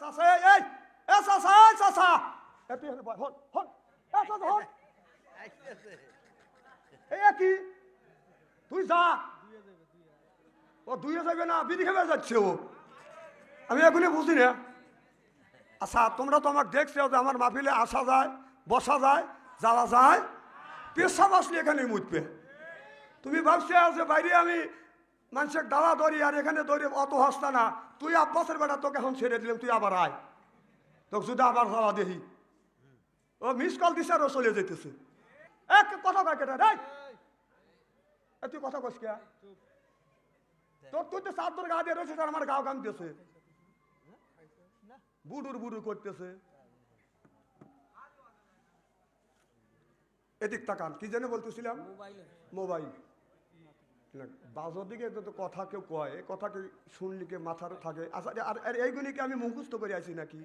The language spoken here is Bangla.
চাচা এই এ চাচা এই চাচা এ তুই এখানে বয় হন হন এ চাচা হন এই কি তুই যা ও দুইয়ে যাবে না বিড়ি খেয়ে যাচ্ছে ও আমি এখনই বুঝি না আচ্ছা তোমরা তো আমাকে দেখছো যে আমার মাহফিলে আসা যায় বসা যায় যাওয়া যায় পেশাব আসলে এখানে মুতবে তুমি ভাবছো যে বাইরে আমি মানুষের দাওয়া ধরি আর এখানে ধরি অত হস্তা না তুই আব্বাসের বেটা তোকে এখন ছেড়ে দিলাম তুই আবার আয় তোকে শুধু আবার যাওয়া দেখি ও মিস কল দিছে আর ও চলে যেতেছে এক কথা কয় কেটা রে তুই কথা কস কে তোর তুই তো চার গা দিয়ে রয়েছে আর আমার গাও গামতেছে বুড়ুর বুড়ু করতেছে এদিক তাকান কি জন্য বলতেছিলাম মোবাইল বাজর দিকে তো কথা কেউ কয় এ কথা কি শুনলি কে মাথার থাকে আচ্ছা আর এইগুলিকে আমি মুখস্থ করে আছি নাকি